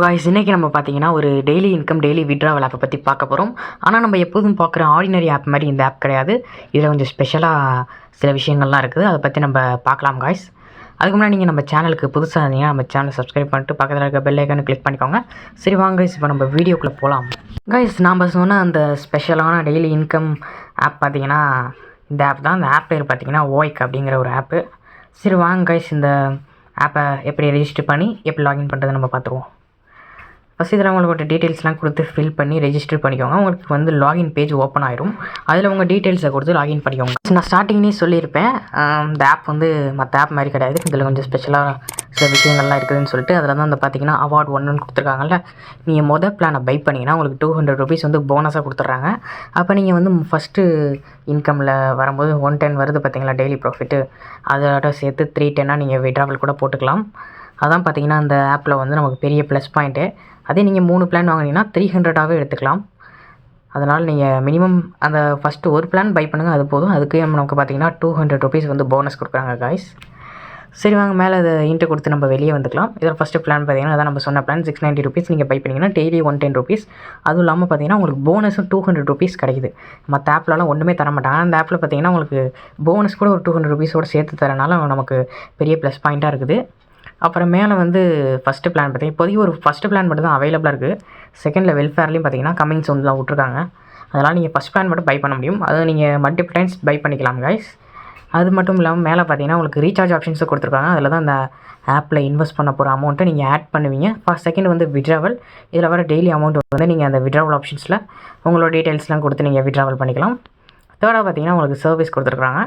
Guys, இன்றைக்கி நம்ம பார்த்தீங்கன்னா ஒரு டெய்லி இன்கம் டெய்லி விட்ராவல் ஆப்பை பற்றி பார்க்க போகிறோம். ஆனால் நம்ம எப்போதும் பார்க்குற ஆர்டினரி ஆப் மாதிரி இந்த ஆப் கிடையாது. இதில் கொஞ்சம் ஸ்பெஷலாக சில விஷயங்கள்லாம் இருக்குது. அதை பற்றி நம்ம பார்க்கலாம் காய்ஸ். அதுக்கு முன்னாடி நீங்கள் நம்ம சேனலுக்கு புதுசாக இருந்தீங்கன்னா நம்ம சேனலை சப்ஸ்கிரைப் பண்ணிட்டு பக்கத்தில் இருக்க பெல் ஐக்கானை கிளிக் பண்ணிக்கோங்க. சரி வாங்க காய்ஸ், இப்போ நம்ம வீடியோக்குள்ளே போகலாம். காய்ஸ், நாம் சொன்ன அந்த ஸ்பெஷலான டெய்லி இன்கம் ஆப் பார்த்தீங்கன்னா இந்த ஆப் தான். இந்த ஆப் பேர் பார்த்தீங்கன்னா ஓய்க் அப்படிங்கிற ஒரு ஆப்பு. சரி வாங்க காய்ஸ், இந்த ஆப்பை எப்படி ரெஜிஸ்டர் பண்ணி எப்படி லாகின் பண்ணுறது நம்ம பார்த்துருவோம். ஃபஸ்ட் இதில் உங்களோட டீட்டெயில்ஸ்லாம் கொடுத்து ஃபில் பண்ணி ரெஜிஸ்டர் பண்ணிக்கோங்க. உங்களுக்கு வந்து லாகின் பேஜ் ஓப்பன் ஆயிரும். அதில் உங்கள் டீட்டெயில்ஸை கொடுத்து லாகின் பண்ணிக்கோங்க. நான் ஸ்டார்டிங்லேயே சொல்லியிருப்பேன், இந்த ஆப் வந்து மற்ற ஆப் மாதிரி கிடையாது. இதில் கொஞ்சம் ஸ்பெஷலாக சில விஷயங்கள்லாம் இருக்குதுன்னு சொல்லிட்டு அதில் தான் வந்து பார்த்தீங்கன்னா அவார்ட் 1 கொடுத்துருக்காங்கல்ல. நீங்கள் மொதல் பிளானை பை பண்ணிங்கன்னா உங்களுக்கு 200 rupees வந்து போனஸாக கொடுத்துட்றாங்க. அப்போ நீங்கள் வந்து ஃபஸ்ட்டு இன்கமில் வரும்போது 110 வருது பார்த்தீங்களா டெய்லி ப்ராஃபிட்டு, அதோட சேர்த்து 310 நீங்கள் விட்ராவல் கூட போட்டுக்கலாம். அதான் பார்த்தீங்கன்னா அந்த ஆப்பில் வந்து நமக்கு பெரிய ப்ளஸ் பாயிண்ட்டு. அதே நீங்கள் 3 பிளான் வாங்கினீங்கன்னா 300ஆகவே எடுத்துக்கலாம். அதனால் நீங்கள் மினிமம் அந்த ஃபஸ்ட்டு ஒரு பிளான் பை பண்ணுங்கள், அது போதும். அதுக்கு நமக்கு பார்த்தீங்கன்னா 200 rupees வந்து போனஸ் கொடுக்குறாங்க காய்ஸ். சரி வாங்க, மேலே அதை இன்ட்டு கொடுத்து நம்ம வெளியே வந்துக்கலாம். இதில் ஃபஸ்ட்டு பிளான் பார்த்தீங்கன்னா அதான் நம்ம சொன்ன பிளான் 690 rupees நீங்கள் பை பண்ணிங்கன்னா டெய்லி 110 rupees. அதுவும் இல்லாமல் பார்த்தீங்கன்னா உங்களுக்கு போனஸும் 200 rupees கிடைக்குது. மற்ற ஆப்லலாம் ஒன்றுமே தர மாட்டாங்க. அந்த ஆப்பில் பார்த்தீங்கன்னா உங்களுக்கு போனஸ் கூட ஒரு 200 rupees சேர்த்து தரனால நமக்கு பெரிய ப்ளஸ் பாயிண்ட்டாக இருக்குது. அப்புறம் மேலே வந்து ஃபஸ்ட்டு பிளான் பார்த்தீங்கன்னா இப்போதைக்கு ஒரு ஃபஸ்ட்டு பிளான் மட்டும் தான் அவைலபிளாக இருக்குது. செகண்டில் வெல்ஃபேர்லேயும் பார்த்தீங்கன்னா கம்மிங் சோன்லாம் விட்ருக்காங்க. அதனால் நீங்கள் ஃபஸ்ட் பிளான் மட்டும் பை பண்ண முடியும். அதை நீங்கள் மல்டிபிள் டைம்ஸ் பை பண்ணிக்கலாம் கைஸ். அது மட்டும் இல்லாமல் மேலே பார்த்தீங்கன்னா உங்களுக்கு ரீசார்ஜ் ஆப்ஷன்ஸும் கொடுத்துருக்காங்க. அதில் தான் அந்த ஆப்பில் இன்வெஸ்ட் பண்ண போகிற அமௌண்ட்டை நீங்கள் ஆட் பண்ணுவீங்க. ஃபர்ஸ்ட் செகண்ட் வந்து விட்ராவல். இதில் வர டெய்லி அமௌண்ட் வந்து நீங்கள் அந்த விட்ராவல் ஆப்ஷன்ஸில் உங்களோட டீட்டெயில்ஸ்லாம் கொடுத்து நீங்கள் விட்ராவல் பண்ணிக்கலாம். தேர்டாக பார்த்தீங்கன்னா உங்களுக்கு சர்வீஸ் கொடுத்துருக்குறாங்க.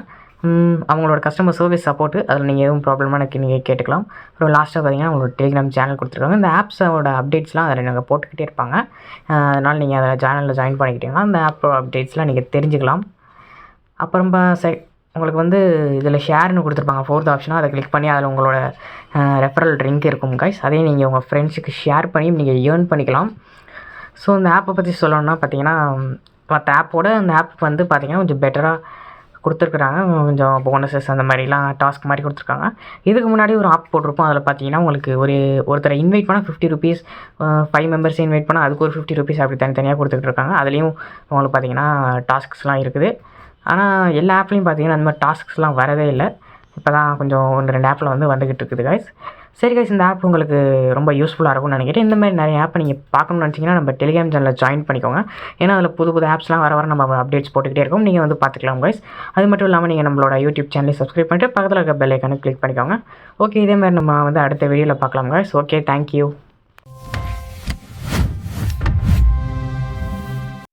அவங்களோட கஸ்டமர் சர்வீஸ் சப்போர்ட்டு, அதில் நீங்கள் எதுவும் ப்ராப்ளமாக நீங்கள் கேட்டுக்கலாம். அப்புறம் லாஸ்ட்டாக பார்த்தீங்கன்னா உங்களோட டெலிகிராம் சேனல் கொடுத்துருக்காங்க. இந்த ஆப்ஸோட அப்டேட்ஸ்லாம் அதில் நாங்கள் போட்டுக்கிட்டே இருப்பாங்க. அதனால் நீங்கள் அதில் சேனலில் ஜாயின் பண்ணிக்கிட்டீங்கன்னா அந்த ஆப் அப்டேட்ஸ்லாம் நீங்கள் தெரிஞ்சுக்கலாம். அப்புறம் உங்களுக்கு வந்து இதில் ஷேர்னு கொடுத்துருப்பாங்க 4th ஆப்ஷனாக. அதை கிளிக் பண்ணி அதில் உங்களோட ரெஃபரல் லிங்க் இருக்கும் கைஸ். அதையும் நீங்கள் உங்கள் ஃப்ரெண்ட்ஸுக்கு ஷேர் பண்ணி நீங்கள் ஏர்ன் பண்ணிக்கலாம். ஸோ இந்த ஆப்பை பற்றி சொல்லணும்னா பார்த்தீங்கன்னா மற்ற ஆப்போட அந்த ஆப் வந்து பார்த்தீங்கன்னா கொஞ்சம் பெட்டராக கொடுத்துருக்குறாங்க. கொஞ்சம் போனஸஸ் அந்த மாதிரிலாம் டாஸ்க் மாதிரி கொடுத்துருக்காங்க. இதுக்கு முன்னாடி ஒரு ஆப் போட்டிருப்போம். அதில் பார்த்தீங்கன்னா உங்களுக்கு ஒருத்தரை இன்வைட் பண்ணால் 50 rupees, 5 members இன்வைட் பண்ணால் அதுக்கு ஒரு 50 rupees அப்படி தனித்தனியாக கொடுத்துட்ருக்காங்க. அதுலேயும் உங்களுக்கு பார்த்தீங்கன்னா டாஸ்க்ஸ்லாம் இருக்குது. ஆனால் எல்லா ஆப்லேயும் பார்த்தீங்கன்னா அந்த மாதிரி டாஸ்க்ஸ்லாம் வரதே இல்லை. இப்போ தான் கொஞ்சம் 1-2 ஆப்பில் வந்து வந்துக்கிட்டு இருக்குது கைஸ். சரி கைஸ், இந்த ஆப் உங்களுக்கு ரொம்ப யூஸ்ஃபுல்லாக இருக்கும்னு நினைக்கிறேன். இந்த மாதிரி நிறைய ஆப்பை நீங்கள் பார்க்கணும்னு நினச்சிங்கன்னா நம்ம டெலிகிராம் சேனலில் ஜாயின் பண்ணிக்கோங்க. ஏன்னா அதில் புது ஆப்ஸ்லாம் வர நம்ம அப்டேட்ஸ் போட்டுக்கிட்டே இருக்கோம். நீங்கள் வந்து பார்த்துக்கலாம் கைஸ். அது மட்டும் இல்லாமல் நீங்கள் நம்மளோட யூடியூப் சேனலையும் சப்ஸ்கிரைப் பண்ணிட்டு பக்கத்தில் இருக்க பெல் ஐக்கானை கிளிக் பண்ணிக்கோங்க. ஓகே, இதே மாதிரி நம்ம வந்து அடுத்த வீடியோவில் பார்க்கலாம் கைஸ். Okay, thank you.